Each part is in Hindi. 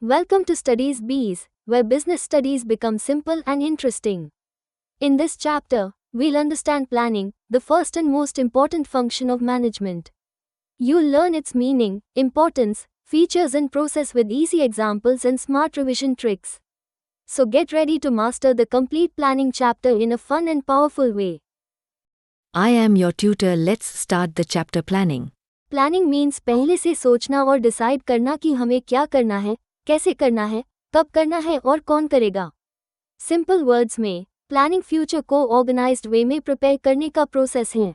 Welcome to Studies Bees, where business studies become simple and interesting. In this chapter, we'll understand planning, the first and most important function of management. You'll learn its meaning, importance, features and process with easy examples and smart revision tricks. So get ready to master the complete planning chapter in a fun and powerful way. I am your tutor. Let's start the chapter planning. Planning means पहले से सोचना और डिसाइड करना कि हमें क्या करना है, कैसे करना है, कब करना है और कौन करेगा. सिंपल वर्ड्स में, प्लानिंग फ्यूचर को ऑर्गेनाइज्ड वे में प्रिपेयर करने का प्रोसेस है.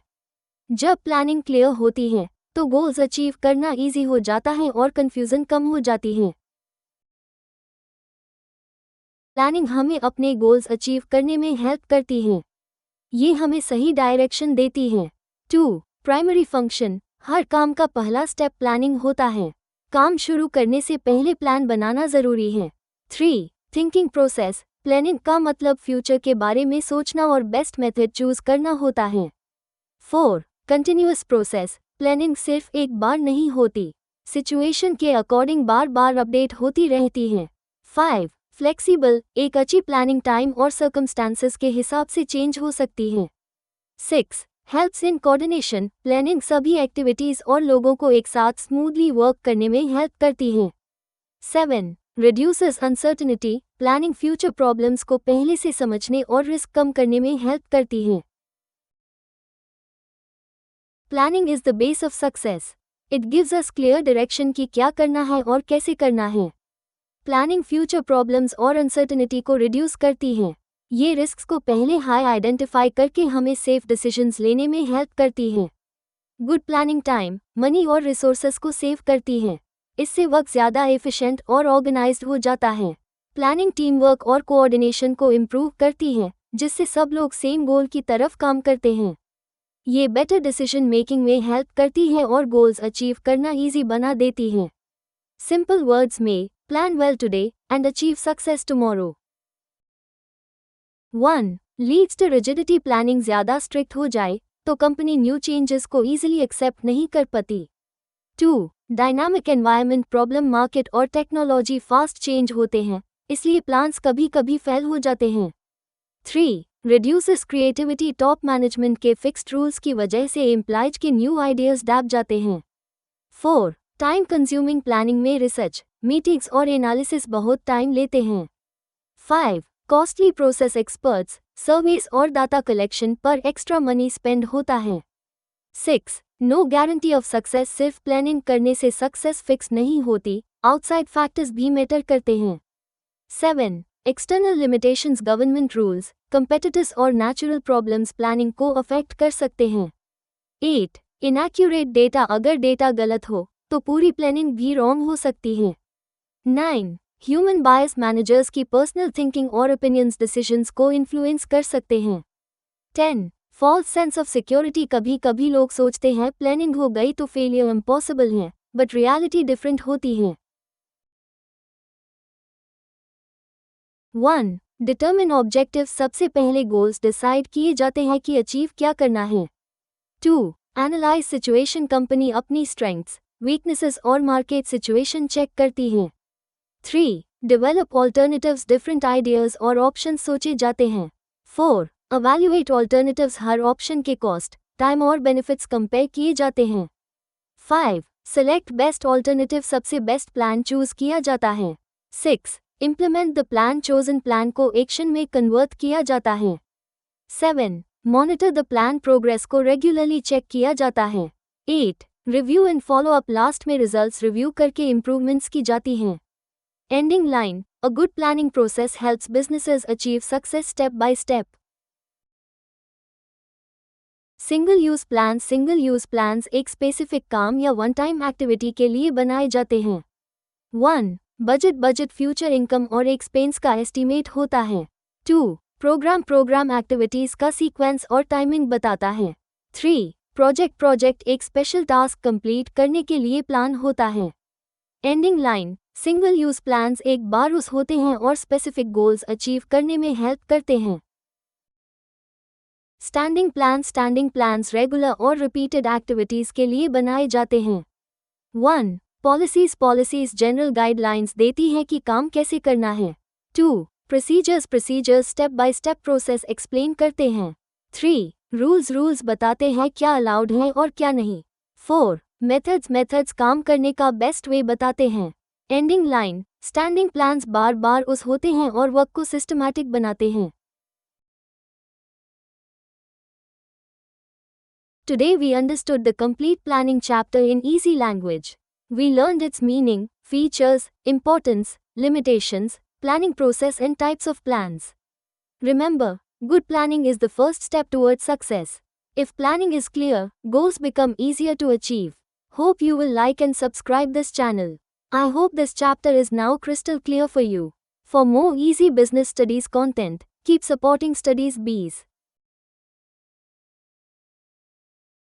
जब प्लानिंग क्लियर होती है, तो गोल्स अचीव करना इजी हो जाता है और कंफ्यूजन कम हो जाती है. प्लानिंग हमें अपने गोल्स अचीव करने में हेल्प करती है. ये हमें सही डायरेक्शन देती है. 2. Primary function. हर काम का पहला स्टेप प्लानिंग होता है. काम शुरू करने से पहले प्लान बनाना जरूरी है. 3. Thinking process. प्लानिंग का मतलब फ्यूचर के बारे में सोचना और बेस्ट मेथड चूज करना होता है. 4. Continuous process. प्लानिंग सिर्फ एक बार नहीं होती. सिचुएशन के अकॉर्डिंग बार बार अपडेट होती रहती है. 5. फ्लेक्सिबल. एक अच्छी प्लानिंग टाइम और सर्कमस्टांसेस के हिसाब से चेंज हो सकती है. 6. Helps in coordination. प्लानिंग सभी एक्टिविटीज और लोगों को एक साथ स्मूथली वर्क करने में हेल्प करती है. 7. Reduces uncertainty. Planning future problems को पहले से समझने और रिस्क कम करने में हेल्प करती है. Planning is the base of success. It gives us clear direction कि क्या करना है और कैसे करना है. प्लानिंग फ्यूचर प्रॉब्लम्स और अनसर्टेनिटी को रिड्यूस करती है. ये रिस्क्स को पहले हाई आइडेंटिफाई करके हमें सेफ डिसीजंस लेने में हेल्प करती है. गुड प्लानिंग टाइम, मनी और रिसोर्सेस को सेव करती है. इससे वक्त ज़्यादा एफिशिएंट और ऑर्गेनाइज्ड हो जाता है. प्लानिंग टीम वर्क और कोऑर्डिनेशन को इम्प्रूव करती है, जिससे सब लोग सेम गोल की तरफ काम करते हैं. ये बेटर डिसीजन मेकिंग में हेल्प करती है और गोल्स अचीव करना ईजी बना देती है. सिंपल वर्ड्स में, plan well today and achieve success tomorrow. 1. Leads to rigidity. Planning ज़्यादा स्ट्रिक्ट हो जाए तो कंपनी न्यू चेंजेस को ईजिली एक्सेप्ट नहीं कर पाती. 2. Dynamic environment. प्रॉब्लम मार्केट और टेक्नोलॉजी फास्ट चेंज होते हैं, इसलिए प्लान्स कभी कभी फेल हो जाते हैं. 3. Reduces creativity. टॉप मैनेजमेंट के फिक्स्ड रूल्स की वजह से एम्प्लॉयज के न्यू आइडियाज दब जाते हैं. 4. Time consuming. प्लानिंग में रिसर्च, मीटिंग्स और एनालिसिस बहुत टाइम लेते हैं. 5. Costly process. एक्सपर्ट्स, सर्वेस और डाटा कलेक्शन पर एक्स्ट्रा मनी स्पेंड होता है. 6. No guarantee of success. सिर्फ प्लानिंग करने से सक्सेस फिक्स नहीं होती, आउटसाइड फैक्टर्स भी मैटर करते हैं. 7. External limitations. Government rules, competitors और नेचुरल प्रॉब्लम्स प्लानिंग को अफेक्ट कर सकते हैं. 8. Inaccurate data. अगर डेटा गलत हो तो पूरी प्लानिंग भी रॉन्ग हो सकती है. 9. Human bias. मैनेजर्स की पर्सनल थिंकिंग और ओपिनियंस डिसीजंस को इन्फ्लुएंस कर सकते हैं. 10. False sense of security. कभी कभी लोग सोचते हैं प्लानिंग हो गई तो फेलियर इम्पॉसिबल है, बट रियलिटी डिफरेंट होती है. 1. Determine objective. सबसे पहले गोल्स डिसाइड किए जाते हैं कि अचीव क्या करना है. 2. Analyse situation. कंपनी अपनी स्ट्रेंथ्स, वीकनेसेस और मार्केट सिचुएशन चेक करती है. 3. Develop alternatives. डिफरेंट आइडियाज और ऑप्शन सोचे जाते हैं. 4. अवैल्यूएट ऑल्टरनेटिव्स. हर ऑप्शन के कॉस्ट, टाइम और बेनिफिट्स कंपेयर किए जाते हैं. 5. Select best alternative. सबसे बेस्ट प्लान चूज किया जाता है. 6. Implement the plan. Chosen plan को एक्शन में कन्वर्ट किया जाता है. 7. Monitor the plan. प्रोग्रेस को रेगुलरली चेक किया जाता है. 8. Review and follow up. Last में रिजल्ट्स रिव्यू करके इम्प्रूवमेंट्स की जाती हैं. Ending line. A good planning process helps businesses achieve success step by step. Single-use plans. Single-use plans एक स्पेसिफिक काम या वन टाइम एक्टिविटी के लिए बनाए जाते हैं. 1. बजट. बजट फ्यूचर इनकम और एक्सपेंस का एस्टीमेट होता है. 2. प्रोग्राम एक्टिविटीज का सीक्वेंस और टाइमिंग बताता है. 3. प्रोजेक्ट. प्रोजेक्ट एक स्पेशल टास्क कंप्लीट करने के लिए प्लान होता है. Ending line. Single use plans एक बार यूज होते हैं और स्पेसिफिक गोल्स अचीव करने में हेल्प करते हैं. Standing plans. Standing plans regular और रिपीटेड एक्टिविटीज के लिए बनाए जाते हैं. 1. पॉलिसीज जनरल गाइडलाइंस देती हैं कि काम कैसे करना है। 2. Procedures step by step process explain करते हैं। 3. रूल्स बताते हैं क्या अलाउड है और क्या नहीं। 4. मेथड्स काम करने का बेस्ट वे बताते हैं। एंडिंग लाइन, स्टैंडिंग प्लान्स बार उस होते हैं और वर्क को सिस्टमैटिक बनाते हैं। Today we understood the complete planning chapter in easy language. We learned its meaning, features, importance, limitations, planning process and types of plans. Remember, good planning is the first step towards success. If planning is clear, goals become easier to achieve. Hope you will like and subscribe this channel. I hope this chapter is now crystal clear for you. For more easy business studies content, keep supporting Studies Bees.